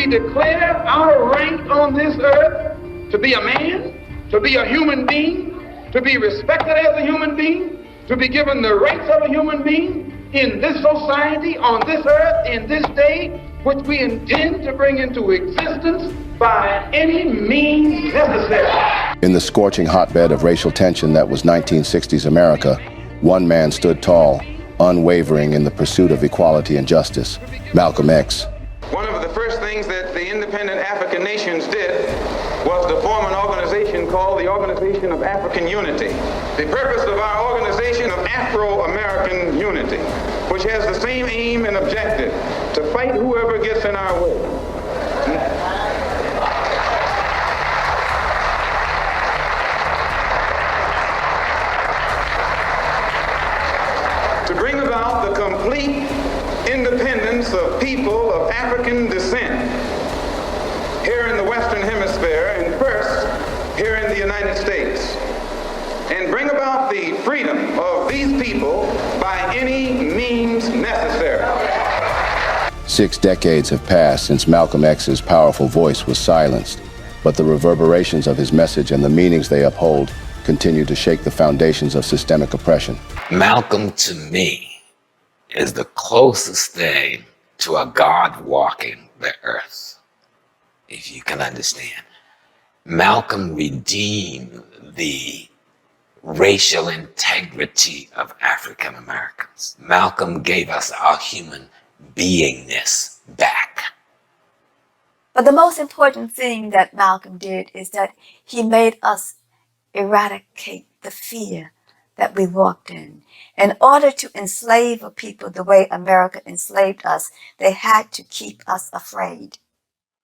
we declare our rank on this earth to be a man, to be a human being, to be respected as a human being, to be given the rights of a human being in this society, on this earth, in this day, which we intend to bring into existence by any means necessary. In the scorching hotbed of racial tension that was 1960s America, one man stood tall, unwavering in the pursuit of equality and justice: Malcolm X. One of the first things that the independent African nations did was to form an organization called the Organization of African Unity. The purpose of our organization of Afro-American Unity, which has the same aim and objective: to fight whoever gets in our way. To bring about the complete independence of people of African descent here in the Western Hemisphere, and first here in the United States, and bring about the freedom of these people by any means necessary. 6 decades have passed since Malcolm X's powerful voice was silenced, but the reverberations of his message and the meanings they uphold continue to shake the foundations of systemic oppression. Malcolm, to me, is the closest thing to a God walking the earth, if you can understand. Malcolm redeemed the racial integrity of African Americans. Malcolm gave us our human beingness back. But the most important thing that Malcolm did is that he made us eradicate the fear that we walked in. In order to enslave a people the way America enslaved us, they had to keep us afraid.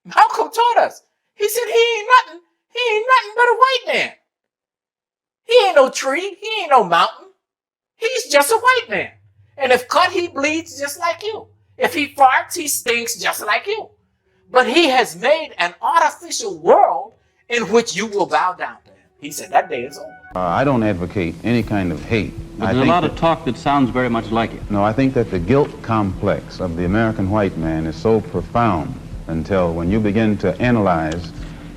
Malcolm taught us. He said he ain't nothing but a white man. He ain't no tree, he ain't no mountain. He's just a white man. And if cut, he bleeds just like you. If he farts, he stinks just like you. But he has made an artificial world in which you will bow down to him. He said that day is over. I don't advocate any kind of hate. But there's a lot of talk that sounds very much like it. No, I think that the guilt complex of the American white man is so profound until when you begin to analyze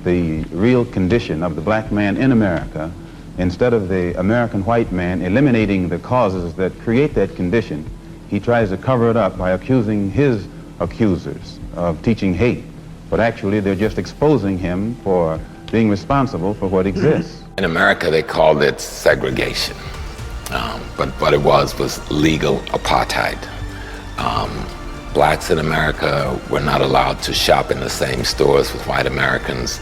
the real condition of the black man in America, instead of the American white man eliminating the causes that create that condition, he tries to cover it up by accusing his accusers of teaching hate. But actually, they're just exposing him for being responsible for what exists. In America, they called it segregation, but what it was legal apartheid. Blacks in America were not allowed to shop in the same stores with white Americans.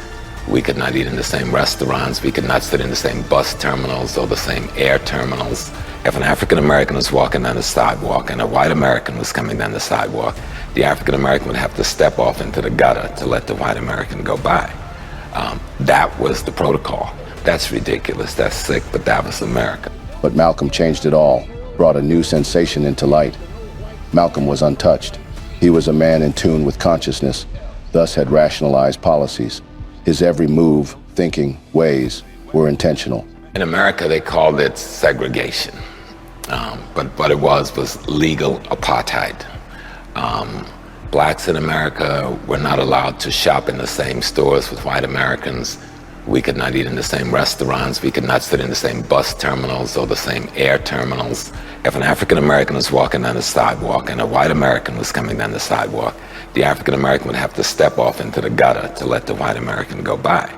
We could not eat in the same restaurants. We could not sit in the same bus terminals or the same air terminals. If an African American was walking down the sidewalk and a white American was coming down the sidewalk, the African American would have to step off into the gutter to let the white American go by. That was the protocol. That's ridiculous, that's sick, but that was America. But Malcolm changed it all, brought a new sensation into light. Malcolm was untouched. He was a man in tune with consciousness, thus had rationalized policies. His every move, thinking, ways were intentional. In America, they called it segregation, but what it was legal apartheid. Blacks in America were not allowed to shop in the same stores with white Americans. We could not eat in the same restaurants. We could not sit in the same bus terminals or the same air terminals. If an African American was walking down the sidewalk and a white American was coming down the sidewalk, the African American would have to step off into the gutter to let the white American go by.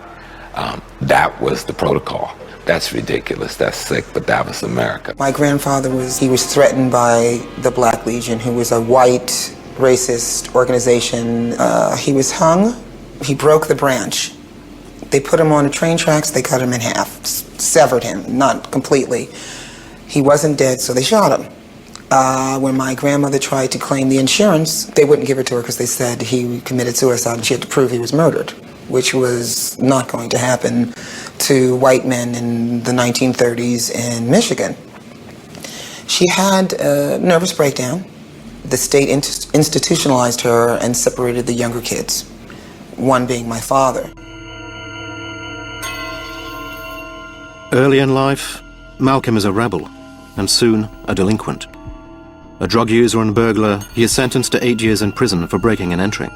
That was the protocol. That's ridiculous, that's sick, but that was America. My grandfather was threatened by the Black Legion, who was a white racist organization. He was hung. He broke the branch. They put him on the train tracks. They cut him in half, severed him, not completely. He wasn't dead, so they shot him. When my grandmother tried to claim the insurance, they wouldn't give it to her because they said he committed suicide and she had to prove he was murdered, which was not going to happen to white men in the 1930s in Michigan. She had a nervous breakdown. The state institutionalized her and separated the younger kids, one being my father. Early in life, Malcolm is a rebel and soon a delinquent. A drug user and burglar, he is sentenced to 8 years in prison for breaking and entering.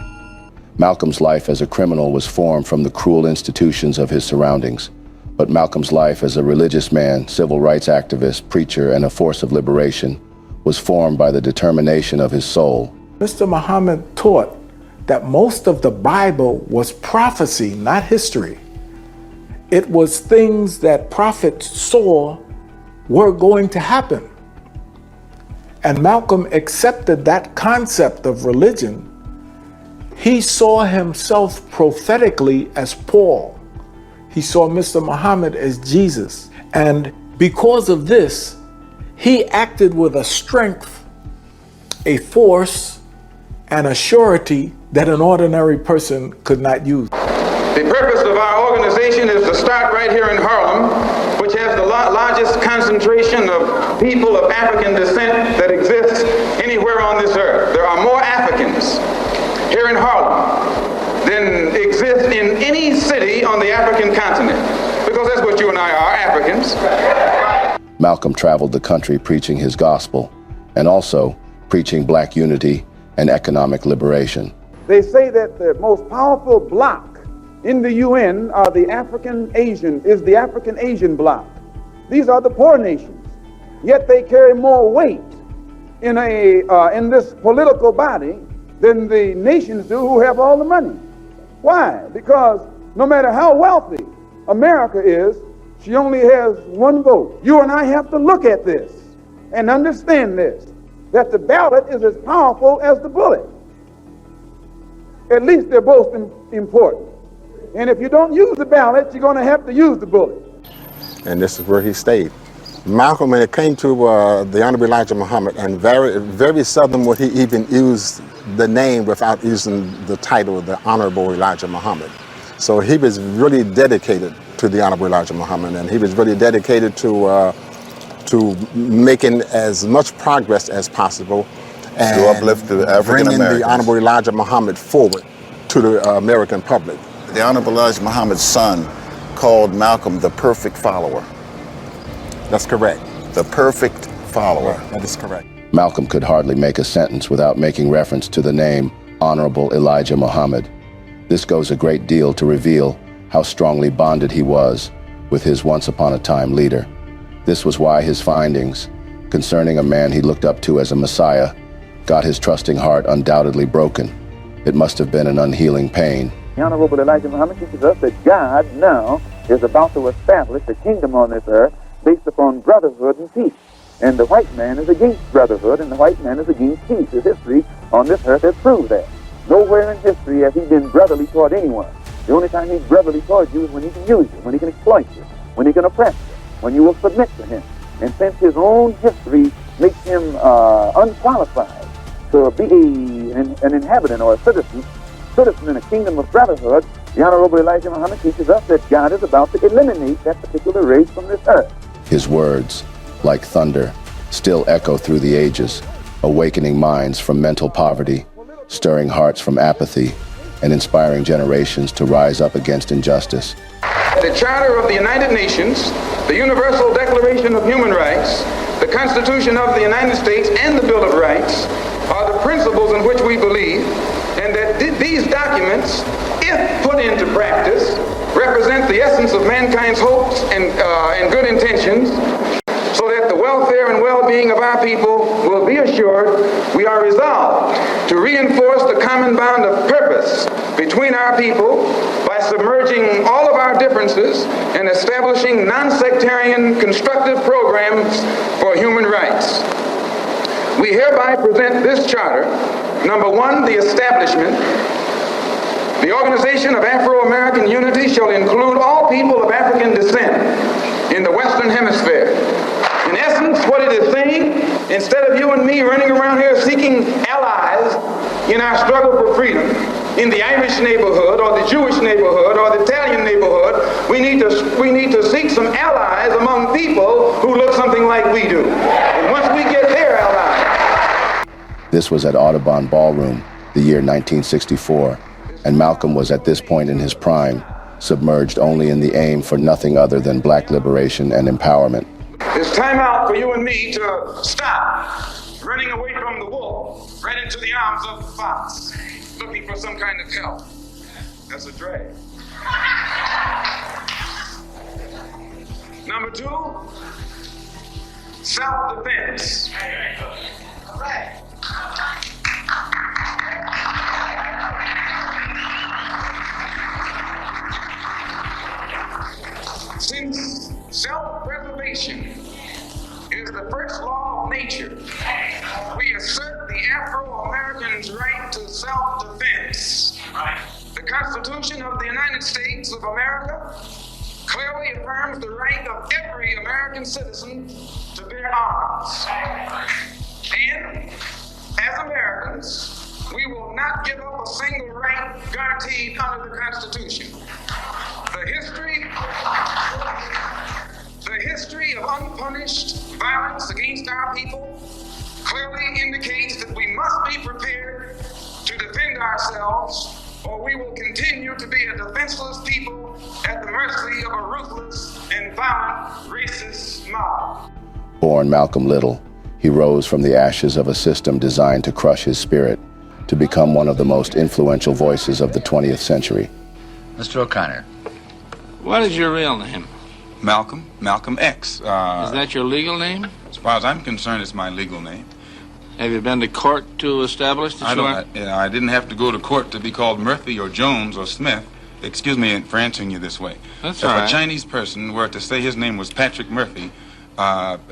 Malcolm's life as a criminal was formed from the cruel institutions of his surroundings. But Malcolm's life as a religious man, civil rights activist, preacher, and a force of liberation was formed by the determination of his soul. Mr. Muhammad taught that most of the Bible was prophecy, not history. It was things that prophets saw were going to happen. And Malcolm accepted that concept of religion. He saw himself prophetically as Paul. He saw Mr. Muhammad as Jesus. And because of this, he acted with a strength, a force, and a surety that an ordinary person could not use. The purpose of our organization is to start right here in Harlem, which has the largest concentration of people of African descent that exists anywhere on this earth. There are more Africans here in Harlem than exist in any city on the African continent, because that's what you and I are, Africans. Malcolm traveled the country preaching his gospel and also preaching black unity and economic liberation. They say that the most powerful bloc in the UN are the African Asian bloc. These are the poor nations, yet they carry more weight in this political body than the nations do who have all the money. Why? Because no matter how wealthy America is, she only has one vote. You and I have to look at this and understand this, that the ballot is as powerful as the bullet. At least they're both important. And if you don't use the ballot, you're going to have to use the bullet. And this is where he stayed. Malcolm, when it came to the Honorable Elijah Muhammad, and very seldom would he even use the name without using the title, the Honorable Elijah Muhammad. So he was really dedicated to the Honorable Elijah Muhammad, and he was really dedicated to making as much progress as possible and to uplift the African Americans, bringing the Honorable Elijah Muhammad forward to the American public. The Honorable Elijah Muhammad's son called Malcolm the perfect follower. That's correct. The perfect follower. That is correct. Malcolm could hardly make a sentence without making reference to the name Honorable Elijah Muhammad. This goes a great deal to reveal how strongly bonded he was with his once-upon-a-time leader. This was why his findings concerning a man he looked up to as a messiah got his trusting heart undoubtedly broken. It must have been an unhealing pain. The Honorable Elijah Muhammad teaches us that God now is about to establish a kingdom on this earth based upon brotherhood and peace. And the white man is against brotherhood, and the white man is against peace. His history on this earth has proved that. Nowhere in history has he been brotherly toward anyone. The only time he's brotherly toward you is when he can use you, when he can exploit you, when he can oppress you, when you will submit to him. And since his own history makes him unqualified to be an inhabitant or a citizen in a kingdom of brotherhood, the Honorable Elijah Muhammad teaches us that God is about to eliminate that particular race from this earth. His words, like thunder, still echo through the ages, awakening minds from mental poverty, stirring hearts from apathy, and inspiring generations to rise up against injustice. The Charter of the United Nations, the Universal Declaration of Human Rights, the Constitution of the United States, and the Bill of Rights are the principles in which we believe, and that these documents, if put into practice, represent the essence of mankind's hopes and good intentions, so that the welfare and well-being of our people will be assured. We are resolved to reinforce the common bond of purpose between our people by submerging all of our differences and establishing non-sectarian constructive programs for human rights. We hereby present this charter. Number one, the establishment. The Organization of Afro-American Unity shall include all people of African descent in the Western Hemisphere. In essence, what it is saying, instead of you and me running around here seeking allies in our struggle for freedom, in the Irish neighborhood or the Jewish neighborhood or the Italian neighborhood, we need to seek some allies among people who look something like we do. And once we get their allies. This was at Audubon Ballroom, the year 1964, and Malcolm was at this point in his prime, submerged only in the aim for nothing other than black liberation and empowerment. It's time out for you and me to stop running away from the wolf, right into the arms of the fox, looking for some kind of help. That's a drag. Number 2, self-defense. Since self-preservation is the first law of nature, we assert the Afro-Americans' right to self-defense. The Constitution of the United States of America clearly affirms the right of every American citizen to bear arms. And as Americans, we will not give up a single right guaranteed under the Constitution. The history of unpunished violence against our people clearly indicates that we must be prepared to defend ourselves, or we will continue to be a defenseless people at the mercy of a ruthless and violent racist mob. Born Malcolm Little, he rose from the ashes of a system designed to crush his spirit to become one of the most influential voices of the 20th century. Mr. O'Connor. What is your real name? Malcolm X. Is that your legal name? As far as I'm concerned, it's my legal name. Have you been to court to establish this? I didn't have to go to court to be called Murphy or Jones or Smith. Excuse me for answering you this way. That's if all right. a Chinese person were to say his name was Patrick Murphy,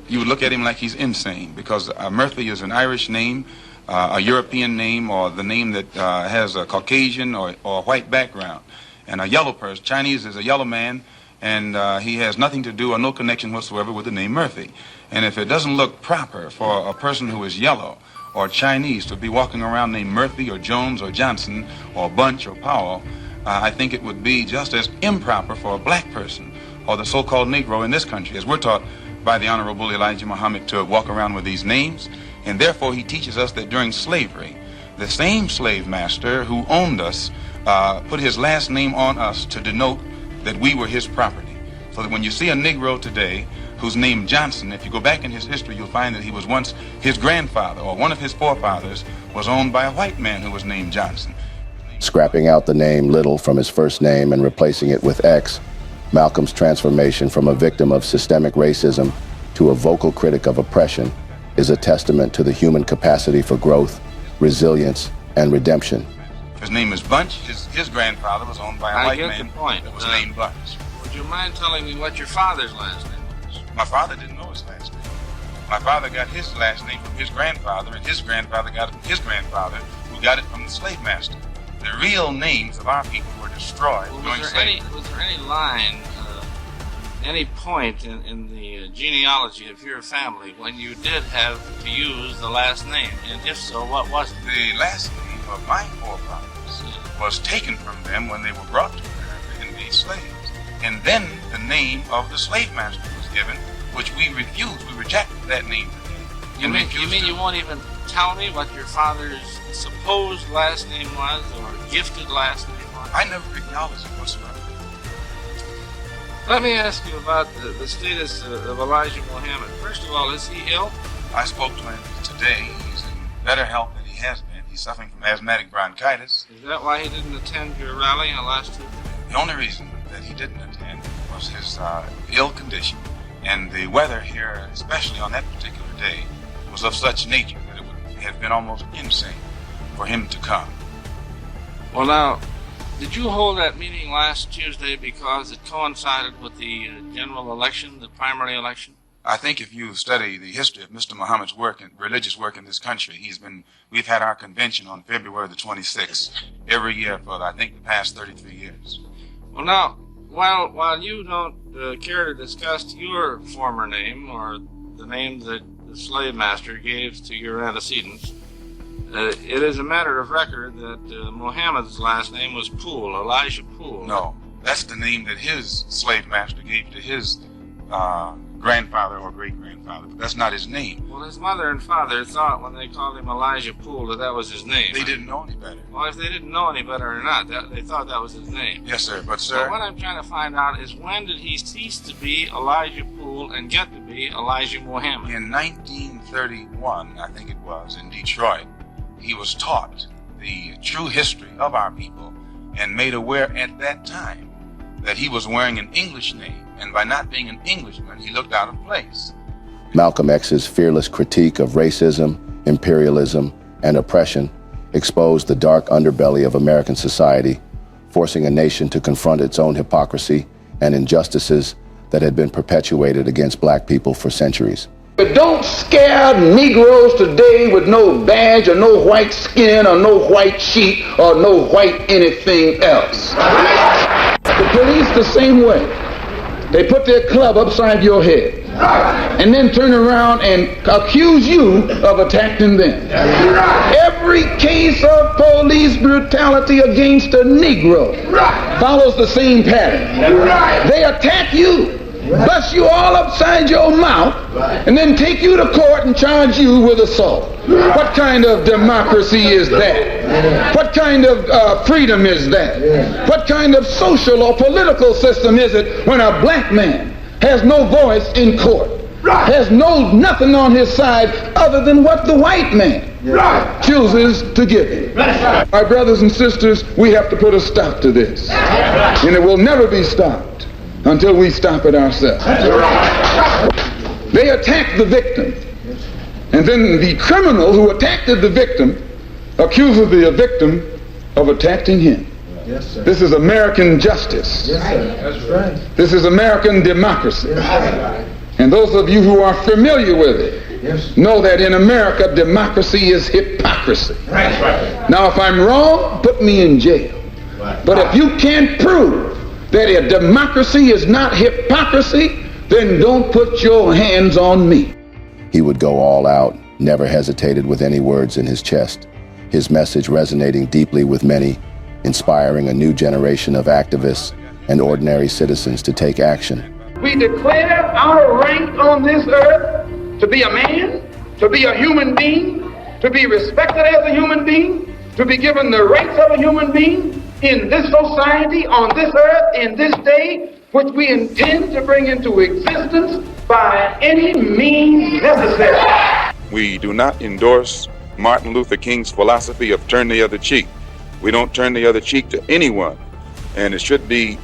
you would look at him like he's insane, because Murphy is an Irish name, a European name, or the name that has a Caucasian or white background. And a yellow person, Chinese is a yellow man, and he has nothing to do or no connection whatsoever with the name Murphy. And if it doesn't look proper for a person who is yellow or Chinese to be walking around named Murphy or Jones or Johnson or Bunch or Powell, I think it would be just as improper for a black person or the so-called Negro in this country, as we're taught by the Honorable Elijah Muhammad to walk around with these names. And therefore he teaches us that during slavery, the same slave master who owned us put his last name on us to denote that we were his property. So that when you see a Negro today who's named Johnson, if you go back in his history, you'll find that he was once his grandfather or one of his forefathers was owned by a white man who was named Johnson. Scrapping out the name Little from his first name and replacing it with X, Malcolm's transformation from a victim of systemic racism to a vocal critic of oppression is a testament to the human capacity for growth, resilience, and redemption. His name is Bunch. His grandfather was owned by a white man that was named Bunch. Would you mind telling me what your father's last name was? My father didn't know his last name. My father got his last name from his grandfather, and his grandfather got it from his grandfather, who got it from the slave master. The real names of our people were destroyed during slavery. Was there any line, any point in the genealogy of your family when you did have to use the last name? And if so, what was it? The last name of my forefathers was taken from them when they were brought to America and made slaves. And then the name of the slave master was given, which we refused. We rejected that name today. You mean you won't even tell me what your father's supposed last name was or gifted last name was? I never acknowledged it whatsoever. Let me ask you about the status of Elijah Muhammad. First of all, is he ill? I spoke to him today. He's in better health than he has been. He's suffering from asthmatic bronchitis. Is that why he didn't attend your rally on last Tuesday? The only reason that he didn't attend was his ill condition. And the weather here, especially on that particular day, was of such nature that it would have been almost insane for him to come. Well, now, did you hold that meeting last Tuesday because it coincided with the general election, the primary election? I think if you study the history of Mr. Muhammad's work and religious work in this country, we've had our convention on February the 26th every year for, I think, the past 33 years. Well, now, while you don't care to discuss your former name or the name that the slave master gave to your antecedents, it is a matter of record that Muhammad's last name was Poole, Elijah Poole. No, that's the name that his slave master gave to his grandfather or great-grandfather, but that's not his name. Well, his mother and father thought when they called him Elijah Poole that was his name. They didn't know any better. Well, if they didn't know any better or not, they thought that was his name. Yes, sir. But, So sir, what I'm trying to find out is when did he cease to be Elijah Poole and get to be Elijah Muhammad? in 1931, I think it was, in Detroit, he was taught the true history of our people and made aware at that time that he was wearing an English name, and by not being an Englishman, he looked out of place. Malcolm X's fearless critique of racism, imperialism, and oppression exposed the dark underbelly of American society, forcing a nation to confront its own hypocrisy and injustices that had been perpetuated against black people for centuries. But don't scare Negroes today with no badge or no white skin or no white sheet or no white anything else. The police the same way. They put their club upside your head and then turn around and accuse you of attacking them. Every case of police brutality against a Negro follows the same pattern. They attack you, bust you all upside your mouth, and then take you to court and charge you with assault. What kind of democracy is that? What kind of freedom is that? What kind of social or political system is it when a black man has no voice in court, has nothing on his side other than what the white man chooses to give him? My brothers and sisters, we have to put a stop to this, and it will never be stopped until we stop it ourselves. They attack the victim, and then the criminal who attacked the victim accuses the victim of attacking him. Yes, sir. This is American justice. Yes, sir. That's right. This is American democracy. And those of you who are familiar with it know that in America, democracy is hypocrisy. Now, if I'm wrong, put me in jail. But if you can't prove that a democracy is not hypocrisy, then don't put your hands on me. He would go all out, never hesitated with any words in his chest, his message resonating deeply with many, inspiring a new generation of activists and ordinary citizens to take action. We declare our rank on this earth to be a man, to be a human being, to be respected as a human being, to be given the rights of a human being in this society, on this earth, in this day, which we intend to bring into existence by any means necessary. We do not endorse Martin Luther King's philosophy of turn the other cheek. We don't turn the other cheek to anyone. And it should be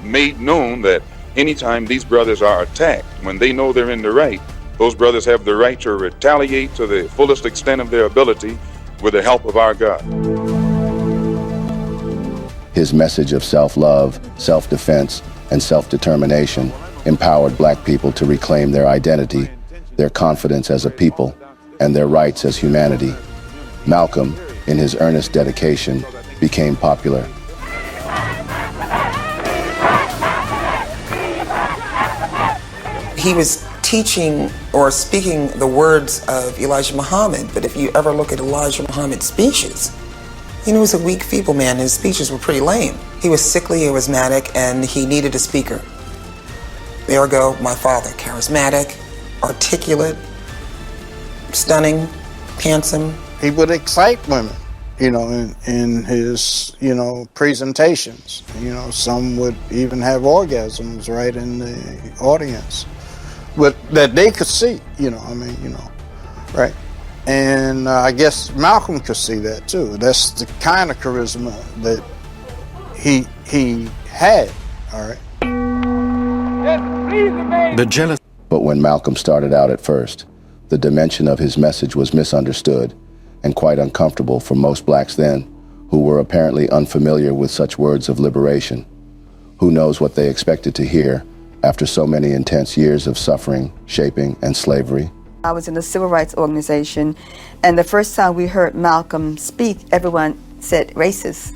made known that anytime these brothers are attacked, when they know they're in the right, those brothers have the right to retaliate to the fullest extent of their ability with the help of our God. His message of self-love, self-defense, and self-determination empowered black people to reclaim their identity, their confidence as a people, and their rights as humanity. Malcolm, in his earnest dedication, became popular. He was teaching or speaking the words of Elijah Muhammad, but if you ever look at Elijah Muhammad's speeches, he was a weak, feeble man. His speeches were pretty lame. He was sickly, he was asthmatic, and he needed a speaker. Ergo, my father, charismatic, articulate, stunning, handsome. He would excite women, in his, presentations. Some would even have orgasms right in the audience, but that they could see, right? And I guess Malcolm could see that too. That's the kind of charisma that he had, all right? But when Malcolm started out at first, the dimension of his message was misunderstood and quite uncomfortable for most blacks then, who were apparently unfamiliar with such words of liberation. Who knows what they expected to hear after so many intense years of suffering, shaping, and slavery? I was in a civil rights organization, and the first time we heard Malcolm speak, everyone said racist.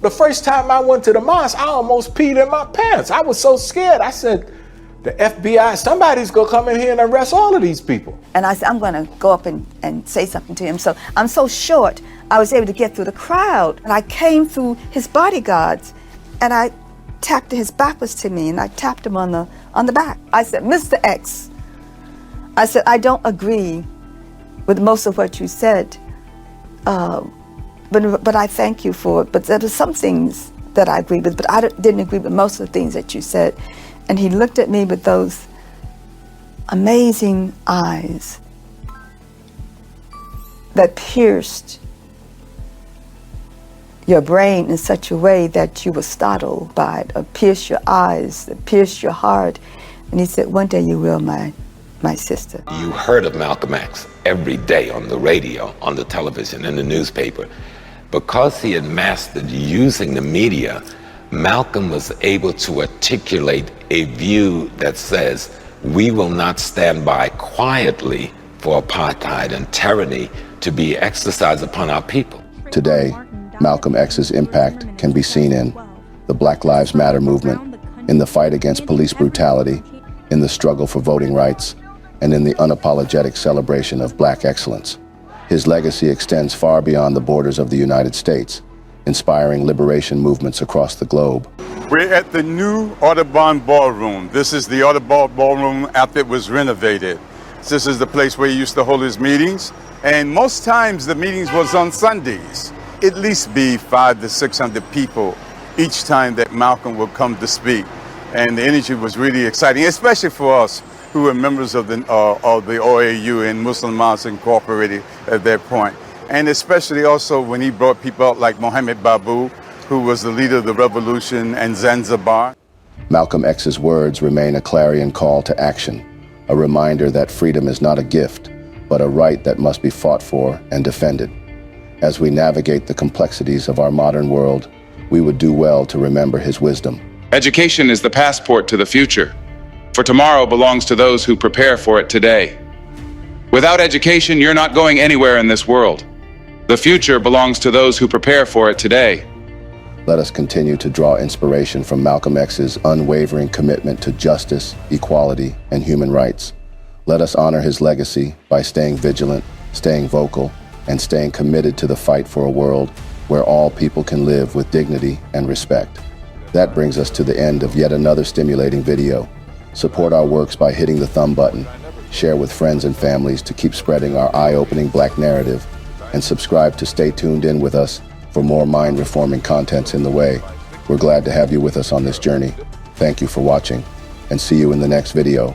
The first time I went to the mosque, I almost peed in my pants. I was so scared. I said, the FBI, somebody's gonna come in here and arrest all of these people. And I said, I'm gonna go up and say something to him. So I'm so short, I was able to get through the crowd. And I came through his bodyguards, and I tapped, his back was to me, and I tapped him on the back. I said, Mr. X, I said, I don't agree with most of what you said, but I thank you for it. But there were some things that I agreed with, but I didn't agree with most of the things that you said. And he looked at me with those amazing eyes that pierced your brain in such a way that you were startled by it, or pierced your eyes, that pierced your heart. And he said, one day you will, my sister. You heard of Malcolm X every day on the radio, on the television, in the newspaper. Because he had mastered using the media, Malcolm was able to articulate a view that says, we will not stand by quietly for apartheid and tyranny to be exercised upon our people. Today, Malcolm X's impact can be seen in the Black Lives Matter movement, in the fight against police brutality, in the struggle for voting rights, and in the unapologetic celebration of Black excellence. His legacy extends far beyond the borders of the United States, inspiring liberation movements across the globe. We're at the new Audubon Ballroom. This is the Audubon Ballroom after it was renovated. This is the place where he used to hold his meetings, and most times the meetings was on Sundays. At least be 500 to 600 people each time that Malcolm would come to speak. And the energy was really exciting, especially for us who were members of the OAU and Muslim Mass Incorporated at that point. And especially also when he brought people out like Mohammed Babu, who was the leader of the revolution, and Zanzibar. Malcolm X's words remain a clarion call to action, a reminder that freedom is not a gift, but a right that must be fought for and defended. As we navigate the complexities of our modern world, we would do well to remember his wisdom. Education is the passport to the future, for tomorrow belongs to those who prepare for it today. Without education, you're not going anywhere in this world. The future belongs to those who prepare for it today. Let us continue to draw inspiration from Malcolm X's unwavering commitment to justice, equality, and human rights. Let us honor his legacy by staying vigilant, staying vocal, and staying committed to the fight for a world where all people can live with dignity and respect. That brings us to the end of yet another stimulating video. Support our works by hitting the thumb button, share with friends and families to keep spreading our eye-opening Black narrative, and subscribe to stay tuned in with us for more mind-reforming contents in the way. We're glad to have you with us on this journey. Thank you for watching, and see you in the next video.